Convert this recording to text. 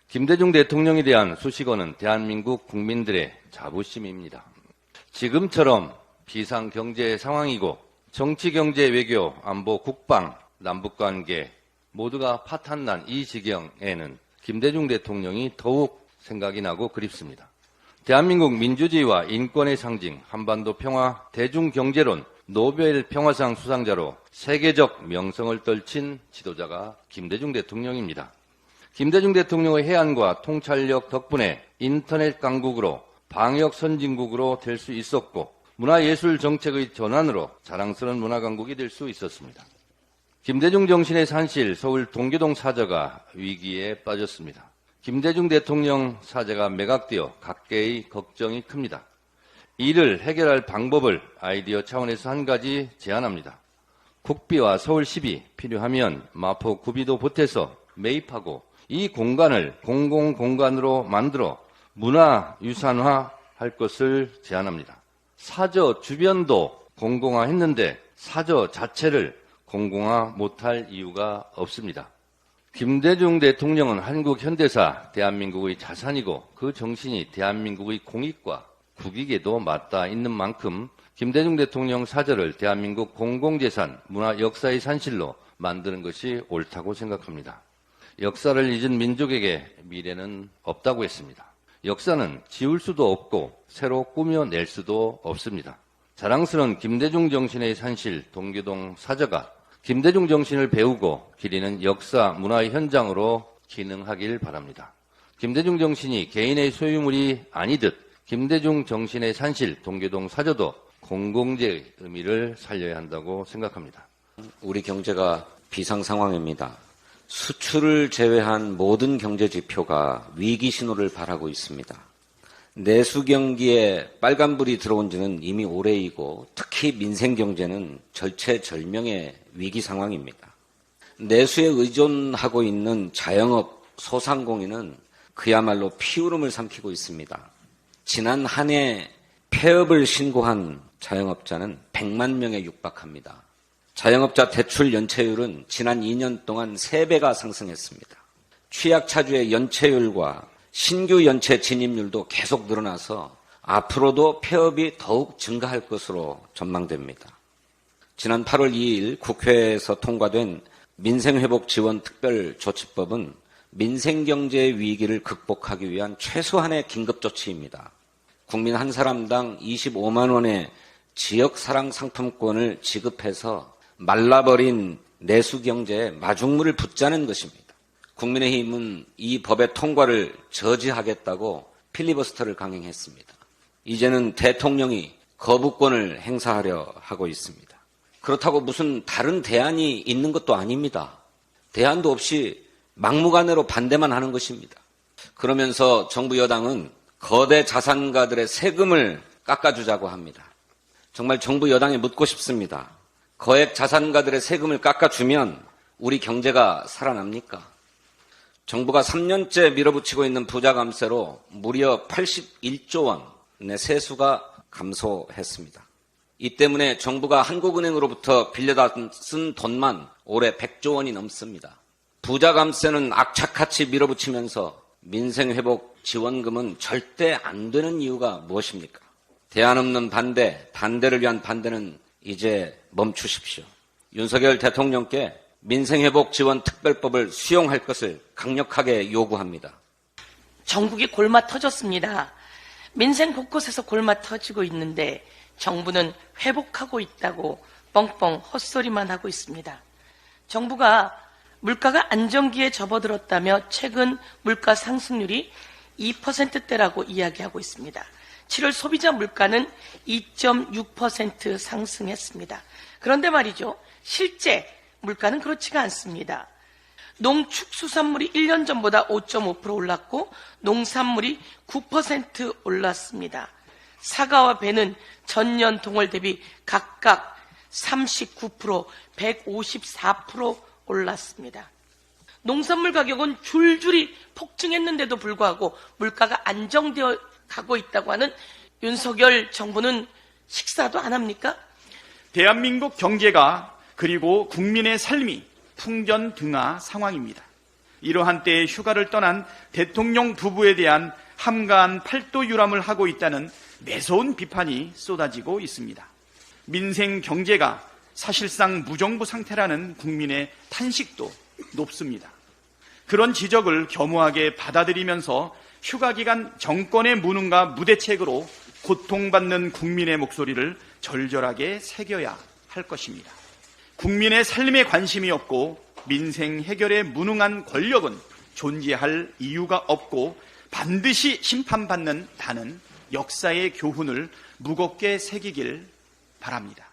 김대중 대통령에 대한 수식어는 대한민국 국민들의 자부심입니다. 지금처럼 비상경제 상황이고 정치, 경제, 외교, 안보, 국방, 남북관계 모두가 파탄난 이 지경에는 김대중 대통령이 더욱 생각이 나고 그립습니다. 대한민국 민주주의와 인권의 상징, 한반도 평화, 대중경제론, 노벨 평화상 수상자로 세계적 명성을 떨친 지도자가 김대중 대통령입니다. 김대중 대통령의 해안과 통찰력 덕분에 인터넷 강국으로 방역 선진국으로 될 수 있었고 문화예술 정책의 전환으로 자랑스러운 문화강국이 될 수 있었습니다. 김대중 정신의 산실 서울 동교동 사저가 위기에 빠졌습니다. 김대중 대통령 사저가 매각되어 각계의 걱정이 큽니다. 이를 해결할 방법을 아이디어 차원에서 한 가지 제안합니다. 국비와 서울시비 필요하면 마포 구비도 보태서 매입하고 이 공간을 공공공간으로 만들어 문화유산화할 것을 제안합니다. 사저 주변도 공공화했는데 사저 자체를 공공화 못할 이유가 없습니다. 김대중 대통령은 한국 현대사 대한민국의 자산이고 그 정신이 대한민국의 공익과 국익에도 맞닿아 있는 만큼 김대중 대통령 사저를 대한민국 공공재산, 문화 역사의 산실로 만드는 것이 옳다고 생각합니다. 역사를 잊은 민족에게 미래는 없다고 했습니다. 역사는 지울 수도 없고 새로 꾸며낼 수도 없습니다. 자랑스러운 김대중 정신의 산실 동교동 사저가 김대중 정신을 배우고 기리는 역사, 문화의 현장으로 기능하길 바랍니다. 김대중 정신이 개인의 소유물이 아니듯 김대중 정신의 산실 동교동 사저도 공공재의 의미를 살려야 한다고 생각합니다. 우리 경제가 비상 상황입니다. 수출을 제외한 모든 경제 지표가 위기 신호를 발하고 있습니다. 내수 경기에 빨간불이 들어온 지는 이미 오래이고 특히 민생 경제는 절체절명의 위기 상황입니다. 내수에 의존하고 있는 자영업, 소상공인은 그야말로 피울음을 삼키고 있습니다. 지난 한 해 폐업을 신고한 자영업자는 100만 명에 육박합니다. 자영업자 대출 연체율은 지난 2년 동안 3배가 상승했습니다. 취약차주의 연체율과 신규 연체 진입률도 계속 늘어나서 앞으로도 폐업이 더욱 증가할 것으로 전망됩니다. 지난 8월 2일 국회에서 통과된 민생회복지원특별조치법은 민생경제의 위기를 극복하기 위한 최소한의 긴급조치입니다. 국민 한 사람당 25만 원의 지역사랑 상품권을 지급해서 말라버린 내수경제에 마중물을 붓자는 것입니다. 국민의힘은 이 법의 통과를 저지하겠다고 필리버스터를 강행했습니다. 이제는 대통령이 거부권을 행사하려 하고 있습니다. 그렇다고 무슨 다른 대안이 있는 것도 아닙니다. 대안도 없이 막무가내로 반대만 하는 것입니다. 그러면서 정부 여당은 거대 자산가들의 세금을 깎아주자고 합니다. 정말 정부 여당에 묻고 싶습니다. 거액 자산가들의 세금을 깎아주면 우리 경제가 살아납니까? 정부가 3년째 밀어붙이고 있는 부자 감세로 무려 81조 원의 세수가 감소했습니다. 이 때문에 정부가 한국은행으로부터 빌려다 쓴 돈만 올해 100조 원이 넘습니다. 부자 감세는 악착같이 밀어붙이면서 민생회복 지원금은 절대 안 되는 이유가 무엇입니까? 대안 없는 반대, 반대를 위한 반대는 이제 멈추십시오. 윤석열 대통령께 민생회복 지원 특별법을 수용할 것을 강력하게 요구합니다. 전국이 골마 터졌습니다. 민생 곳곳에서 골마 터지고 있는데 정부는 회복하고 있다고 뻥뻥 헛소리만 하고 있습니다. 정부가 물가가 안정기에 접어들었다며 최근 물가 상승률이 2%대라고 이야기하고 있습니다. 7월 소비자 물가는 2.6% 상승했습니다. 그런데 말이죠. 실제 물가는 그렇지가 않습니다. 농축수산물이 1년 전보다 5.5% 올랐고 농산물이 9% 올랐습니다. 사과와 배는 전년 동월 대비 각각 39%, 154% 올랐습니다. 농산물 가격은 줄줄이 폭증했는데도 불구하고 물가가 안정되어 가고 있다고 하는 윤석열 정부는 식사도 안 합니까? 대한민국 경제가 그리고 국민의 삶이 풍전등화 상황입니다. 이러한 때에 휴가를 떠난 대통령 부부에 대한 함가한 팔도 유람을 하고 있다는 매서운 비판이 쏟아지고 있습니다. 민생 경제가 사실상 무정부 상태라는 국민의 탄식도 높습니다. 그런 지적을 겸허하게 받아들이면서 휴가 기간 정권의 무능과 무대책으로 고통받는 국민의 목소리를 절절하게 새겨야 할 것입니다. 국민의 삶에 관심이 없고 민생 해결에 무능한 권력은 존재할 이유가 없고 반드시 심판받는다는 역사의 교훈을 무겁게 새기길 바랍니다.